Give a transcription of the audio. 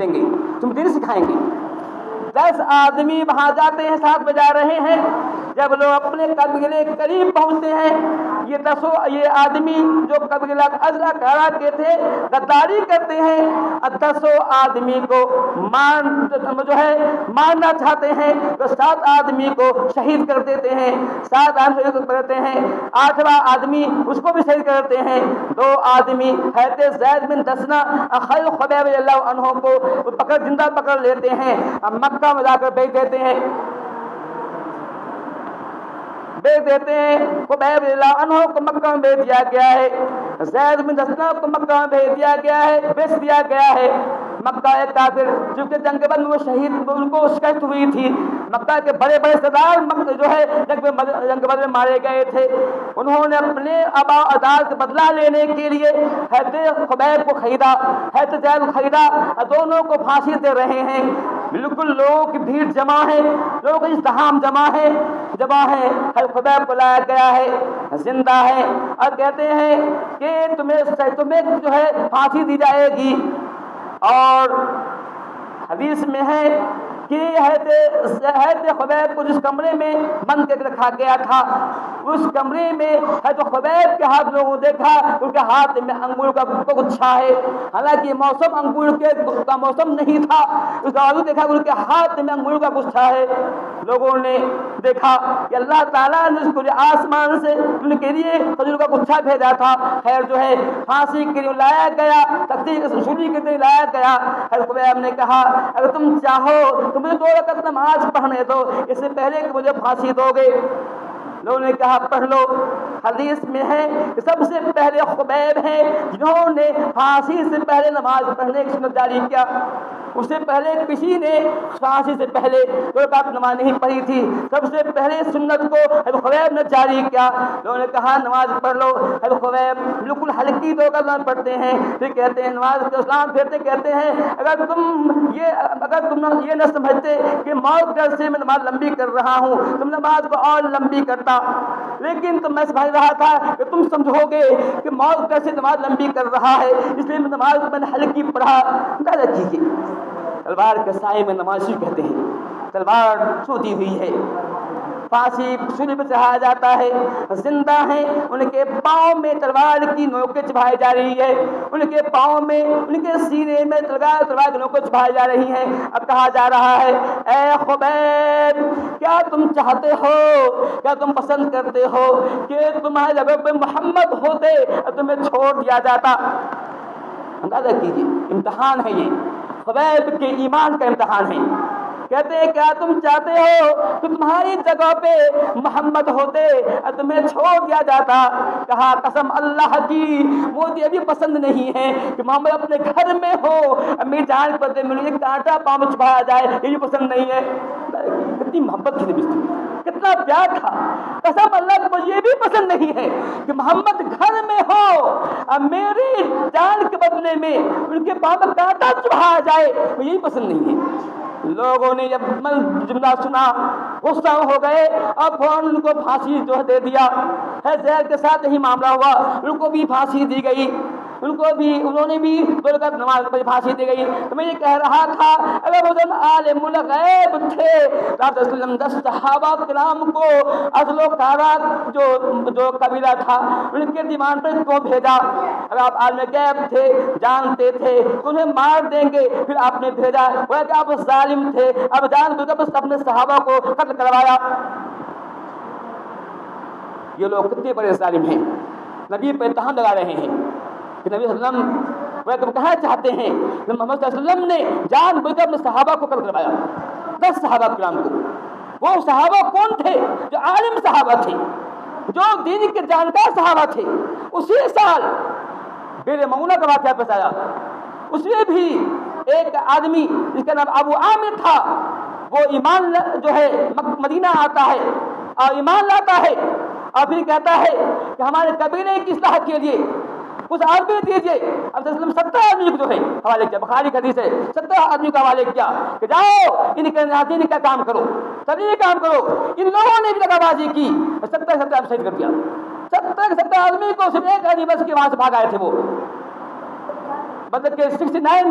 دیں گے، تم دین سکھائیں گے۔ 10 آدمی وہاں جاتے ہیں، ساتھ بجا رہے ہیں۔ جب لوگ اپنے قبیلے کے قریب پہنچتے ہیں، یہ آدمی جو قبیلہ ازرع قرا کے تھے غداری کرتے ہیں، 10 آدمی کو مارنا چاہتے ہیں تو 7 آدمی کو شہید کر دیتے ہیں، 7 آدمی شہید کرتے ہیں، 8واں آدمی اس کو بھی شہید کرتے ہیں۔ 2 آدمی حضرت زید بن دسنہ اخی خبیب رضی اللہ عنہ کو زندہ پکڑ لیتے ہیں، مکہ میں جا کر بیچ دیتے ہیں۔ خبیب رضی اللہ عنہ کو مکہ میں بیچ دیا گیا ہے، زید بن دسنہ کو مکہ میں بیچ دیا گیا ہے، بیچ دیا گیا ہے۔ مکہ ایک کافر چونکہ جنگ بدر میں وہ شہید، ان کو شکست ہوئی تھی، مکہ کے بڑے بڑے سردار جو ہے جنگ بدر میں مارے گئے تھے، انہوں نے اپنے آبا و اجداد کا بدلہ لینے کے لیے حضرت خبیب کو خریدا، حضرت زید کو خریدا، دونوں کو پھانسی دے رہے ہیں۔ بالکل لوگوں کی بھیڑ جمع ہے، لوگوں کا ازدحام جمع ہے۔ حضرت خبیب کو لایا گیا ہے، زندہ ہے، اور کہتے ہیں کہ تمہیں جو ہے پھانسی دی جائے گی۔ اور حدیث میں ہے کہ حضرت خبیب کو جس کمرے میں بند کر کے رکھا گیا تھا، اس کمرے میں حضرت خبیب کے ہاتھ لوگوں نے دیکھا ان کے ہاتھ میں انگور کا گچھا ہے، حالانکہ موسم انگور کا موسم نہیں تھا، اس باوجود دیکھا ان کے ہاتھ میں انگور کا گچھا ہے۔ لوگوں نے دیکھا کہ اللہ تعالیٰ نے اس کو آسمان سے ان کے لیے کھجور کا گچھا بھیجا تھا۔ خیر جو ہے پھانسی کے لیے لایا گیا، تقدیر رسولی کے لیے لایا گیا۔ حضرت خبیب نے کہا اگر تم چاہو تو مجھے 2 رکعت نماز پڑھنے دو، اس سے پہلے کہ مجھے پھانسی دو گے۔ لوگوں نے کہا پڑھ لو۔ حدیث میں ہے کہ سب سے پہلے خبیب ہیں جنہوں نے پھانسی سے پہلے نماز پڑھنے کی سنت جاری کیا۔ اس سے پہلے کسی نے پھانسی سے پہلے 2 رکعت نماز نہیں پڑھی تھی، سب سے پہلے سنت کو حضرت خبیب نے جاری کیا۔ لوگوں نے کہا نماز پڑھ لو۔ حضرت خبیب بالکل ہلکی 2 رکعت نماز پڑھتے ہیں، پھر کہتے ہیں نماز کے اسلام پھیرتے کہتے ہیں اگر تم یہ نہ سمجھتے کہ موت ڈر سے میں نماز لمبی کر رہا ہوں تم نماز کو اور لمبی کرتا، لیکن تو میں سمجھ رہا تھا کہ تم سمجھو گے کہ موت ڈر سے نماز لمبی کر رہا ہے، اس لیے میں نماز کو میں نے ہلکی پڑھا۔ اندازہ کیجیے تلوار کے سائے میں نماز شروع کہتے ہیں، تلوار سوتی ہوئی ہے، پھانسی سولی پہ چڑھایا جاتا ہے، زندہ ہیں، ان کے پاؤں میں تلوار کی نوکیں چبھائی جا رہی ہے، ان کے پاؤں میں ان کے سینے میں تلوار کی نوکیں چبھائی جا رہی ہیں۔ اب کہا جا رہا ہے اے خبیب کیا تم چاہتے ہو، کیا تم پسند کرتے ہو کہ تمہارے جگہ پہ محمد ہوتے اور تمہیں چھوڑ دیا جاتا؟ اندازہ کیجیے امتحان ہے، یہ خبیب کے ایمان کا امتحان ہے۔ کہتے ہیں کیا تم چاہتے ہو کہ تمہاری جگہ پہ محمد ہوتے اور تمہیں چھوڑ دیا جاتا؟ کہا قسم اللہ کی مجھے بھی پسند نہیں ہے کہ محمد اپنے گھر میں ہو، امی جان پردے میں ایک کانٹا پاؤں میں چھپایا جائے، یہ بھی پسند نہیں ہے۔ کتنی محبت تھی نبی سے، کتنا پیار تھا۔ قسم اللہ کو مجھے یہ بھی پسند نہیں ہے کہ محمد گھر میں ہو اور میری جان کے بدلے میں ان کے پاؤں میں کانٹا چھپایا جائے، مجھے یہ پسند نہیں ہے۔ لوگوں نے جب جملہ سنا غصہ ہو گئے اور فوراً ان کو پھانسی جو ہے دے دیا ہے۔ زید کے ساتھ یہی معاملہ ہوا، ان کو بھی پھانسی دی گئی، انہوں نے بھی 2 رکعت نماز پڑھی، پھانسی دی گئی۔ تو میں یہ کہہ رہا تھا اگر وہ عالم الغیب تھے تو آپ صلی اللہ علیہ وسلم 10 صحابہ کرام کو اصل و کارا جو قبیلہ تھا ان کے دیوان پر کیوں بھیجا؟ اگر آپ عالم غیب تھے، جانتے تھے انہیں مار دیں گے، پھر آپ نے بھیجا، وہ کہ آپ ظالم تھے، اب جان بوجھ کر اپنے صحابہ کو قتل کروایا۔ یہ لوگ کتنے بڑے ظالم ہیں، نبی پہ اتہام لگا رہے ہیں کہ نبی صلی اللہ علیہ وسلم وہ تم کہنا چاہتے ہیں کہ محمد صلی اللہ علیہ وسلم نے جان بوجھ کر اپنے صحابہ کو قتل کروایا، 10 صحابہ کرام کو۔ وہ صحابہ کون تھے؟ جو عالم صحابہ تھے، جو دین کے جانکار صحابہ تھے۔ اسی سال بیر معونہ کا واقعہ پیش آیا، اس میں بھی ایک آدمی جس کا نام ابو عامر تھا، وہ ایمان جو ہے مدینہ آتا ہے اور ایمان لاتا ہے اور پھر کہتا ہے کہ ہمارے قبیلے کی اصلاح کے لیے کچھ آدمی دیجیے۔ اب 70 آدمی کو جو ہے حوالے کیا، بخاری کا حدیث ہے، 70 آدمی کا حوالے کیا کہ جاؤ ان کے ناظرین کا کام کرو، سبھی کام کرو۔ ان لوگوں نے بھی دغا بازی کی، 70 شہید کر دیا۔ 70 آدمی کو صرف ایک آدمی بس کے وہاں سے بھاگ آئے تھے، وہ بدر کے 69